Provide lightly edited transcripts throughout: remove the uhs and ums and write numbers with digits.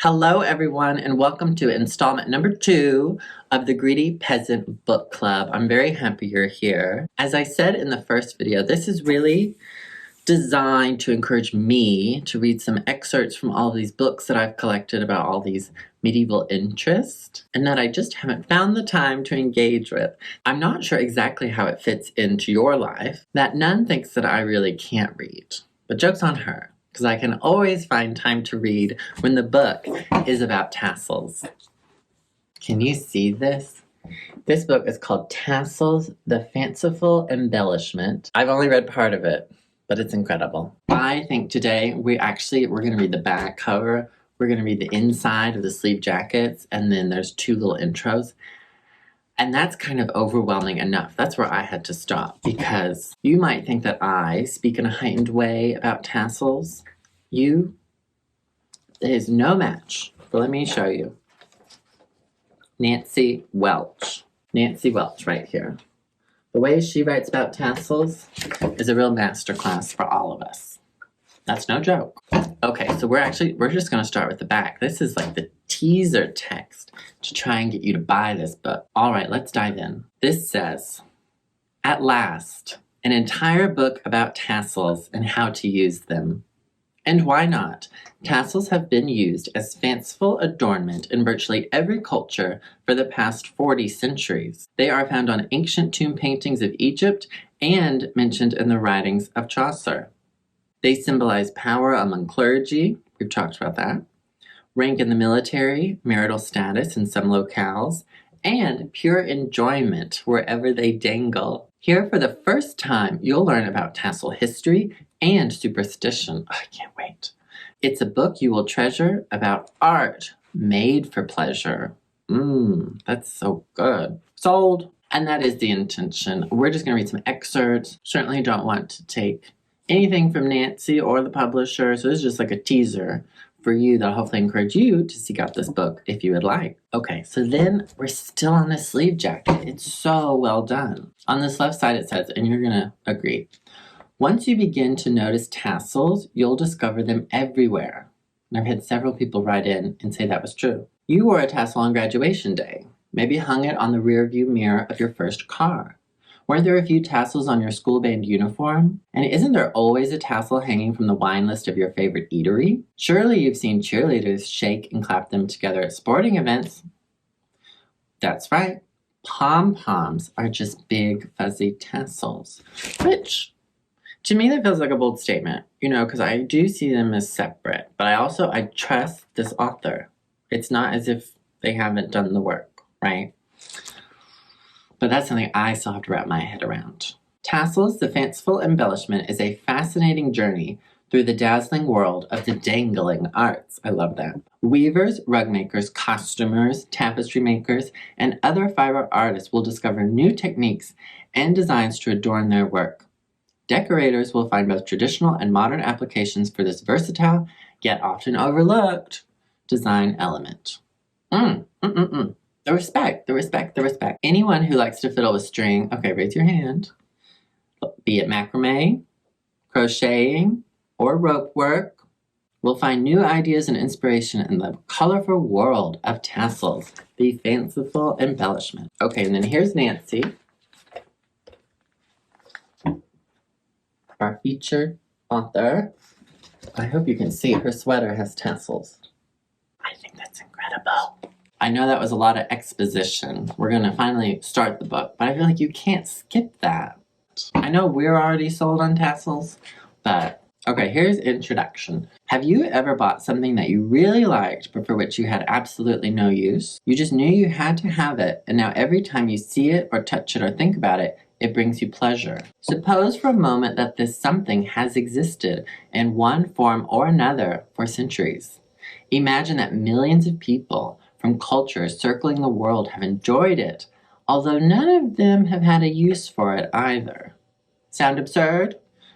Hello, everyone, and welcome to installment number 2 of the Greedy Peasant Book Club. I'm very happy you're here. As I said in the first video, this is really designed to encourage me to read some excerpts from all these books that I've collected about all these medieval interests and that I just haven't found the time to engage with. I'm not sure exactly how it fits into your life. That nun thinks that I really can't read, but joke's on her, because I can always find time to read when the book is about tassels. Can you see this? This book is called Tassels, the Fanciful Embellishment. I've only read part of it, but it's incredible. I think today we're going to read the back cover, we're going to read the inside of the sleeve jackets, and then there's 2 little intros. And that's kind of overwhelming enough. That's where I had to stop, because you might think that I speak in a heightened way about tassels. There's no match. But let me show you. Nancy Welch. Nancy Welch right here. The way she writes about tassels is a real masterclass for all of us. That's no joke. Okay, so we're just going to start with the back. This is like the teaser text to try and get you to buy this book. All right, let's dive in. This says, "At last, an entire book about tassels and how to use them. And why not? Tassels have been used as fanciful adornment in virtually every culture for the past 40 centuries. They are found on ancient tomb paintings of Egypt and mentioned in the writings of Chaucer. They symbolize power among clergy," we've talked about that, "rank in the military, marital status in some locales, and pure enjoyment wherever they dangle. Here for the first time, you'll learn about tassel history and superstition." Oh, I can't wait. "It's a book you will treasure about art made for pleasure." That's so good. Sold. And that is the intention. We're just going to read some excerpts. Certainly don't want to take anything from Nancy or the publisher, so this is just like a teaser for you that'll hopefully encourage you to seek out this book if you would like. Okay, so then we're still on the sleeve jacket. It's so well done. On this left side it says, and you're going to agree, "Once you begin to notice tassels, you'll discover them everywhere." And I've had several people write in and say that was true. "You wore a tassel on graduation day. Maybe hung it on the rear view mirror of your first car. Weren't there a few tassels on your school band uniform? And isn't there always a tassel hanging from the wine list of your favorite eatery? Surely you've seen cheerleaders shake and clap them together at sporting events." That's right. Pom-poms are just big fuzzy tassels, which to me that feels like a bold statement, because I do see them as separate, but I trust this author. It's not as if they haven't done the work, right? But that's something I still have to wrap my head around. Tassels, the Fanciful Embellishment, is a fascinating journey through the dazzling world of the dangling arts. I love that. Weavers, rug makers, costumers, tapestry makers, and other fiber artists will discover new techniques and designs to adorn their work. Decorators will find both traditional and modern applications for this versatile, yet often overlooked, design element. The respect. Anyone who likes to fiddle with string, okay, raise your hand. Be it macrame, crocheting, or rope work, will find new ideas and inspiration in the colorful world of tassels, the Fanciful Embellishment. Okay, and then here's Nancy, our featured author. I hope you can see her sweater has tassels. I think that's incredible. I know that was a lot of exposition. We're going to finally start the book, but I feel like you can't skip that. I know we're already sold on tassels, but okay, here's introduction. Have you ever bought something that you really liked, but for which you had absolutely no use? You just knew you had to have it, and now every time you see it or touch it or think about it, it brings you pleasure. Suppose for a moment that this something has existed in one form or another for centuries. Imagine that millions of people from cultures circling the world have enjoyed it, although none of them have had a use for it either. Sound absurd?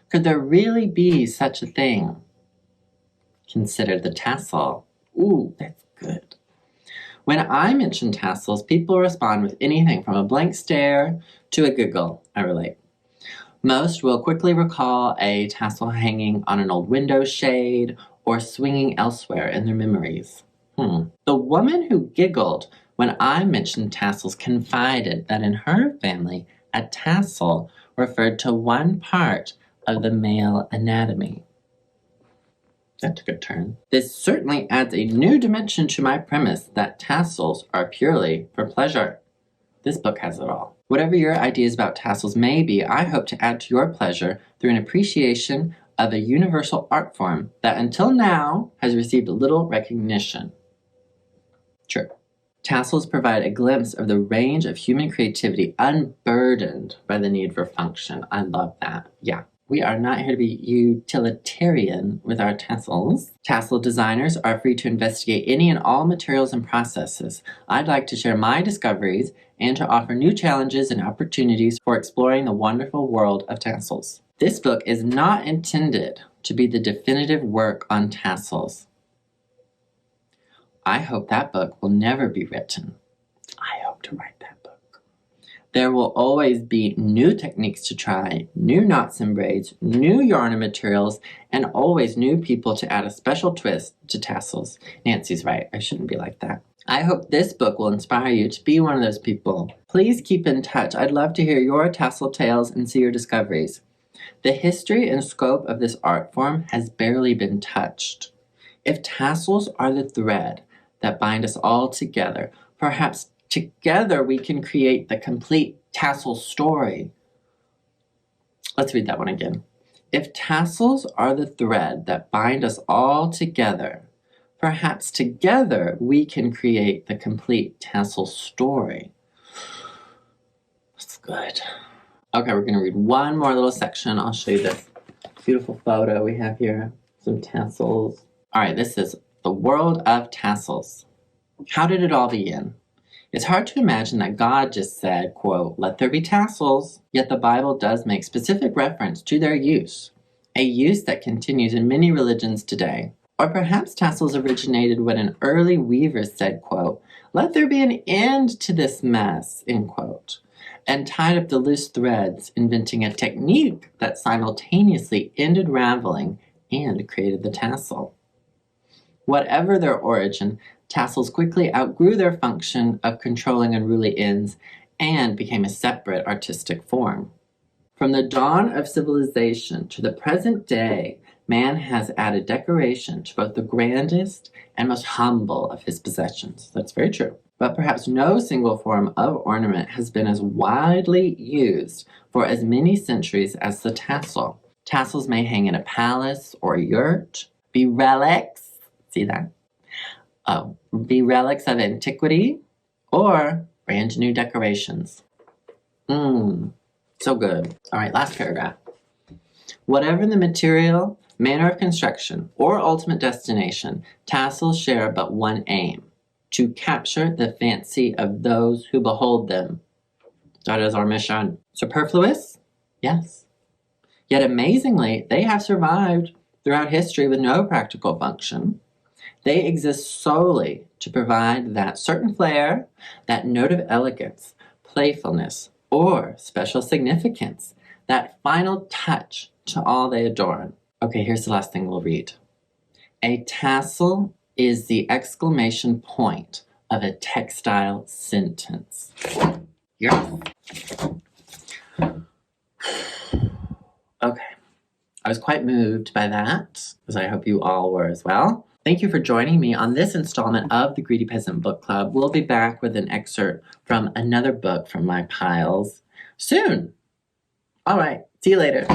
Could there really be such a thing? Consider the tassel. Ooh, that's good. When I mention tassels, people respond with anything from a blank stare to a giggle, I relate. Most will quickly recall a tassel hanging on an old window shade or swinging elsewhere in their memories. The woman who giggled when I mentioned tassels confided that in her family, a tassel referred to one part of the male anatomy. That took a turn. This certainly adds a new dimension to my premise that tassels are purely for pleasure. This book has it all. Whatever your ideas about tassels may be, I hope to add to your pleasure through an appreciation of a universal art form that until now has received little recognition. True. Tassels provide a glimpse of the range of human creativity unburdened by the need for function. I love that. Yeah. We are not here to be utilitarian with our tassels. Tassel designers are free to investigate any and all materials and processes. I'd like to share my discoveries and to offer new challenges and opportunities for exploring the wonderful world of tassels. This book is not intended to be the definitive work on tassels. I hope that book will never be written. I hope to write that book. There will always be new techniques to try, new knots and braids, new yarn and materials, and always new people to add a special twist to tassels. Nancy's right. I shouldn't be like that. I hope this book will inspire you to be one of those people. Please keep in touch. I'd love to hear your tassel tales and see your discoveries. The history and scope of this art form has barely been touched. If tassels are the thread that bind us all together, perhaps together we can create the complete tassel story. Let's read that one again. If tassels are the thread that bind us all together, perhaps together we can create the complete tassel story. That's good. Okay, we're going to read one more little section. I'll show you this beautiful photo we have here. Some tassels. All right, this is the world of tassels. How did it all begin? It's hard to imagine that God just said, quote, "Let there be tassels," yet the Bible does make specific reference to their use, a use that continues in many religions today. Or perhaps tassels originated when an early weaver said, quote, "Let there be an end to this mess," end quote, and tied up the loose threads, inventing a technique that simultaneously ended raveling and created the tassel. Whatever their origin, tassels quickly outgrew their function of controlling unruly ends and became a separate artistic form. From the dawn of civilization to the present day, man has added decoration to both the grandest and most humble of his possessions. That's very true. But perhaps no single form of ornament has been as widely used for as many centuries as the tassel. Tassels may hang in a palace or a yurt, be relics, see that? Be relics of antiquity, or brand new decorations. So good. All right, last paragraph. Whatever the material, manner of construction, or ultimate destination, tassels share but one aim: to capture the fancy of those who behold them. That is our mission. Superfluous? Yes. Yet amazingly, they have survived throughout history with no practical function. They exist solely to provide that certain flair, that note of elegance, playfulness, or special significance, that final touch to all they adorn. Okay, here's the last thing we'll read. A tassel is the exclamation point of a textile sentence. Yeah. Okay. I was quite moved by that, as I hope you all were as well. Thank you for joining me on this installment of the Greedy Peasant Book Club. We'll be back with an excerpt from another book from my piles soon. All right. See you later.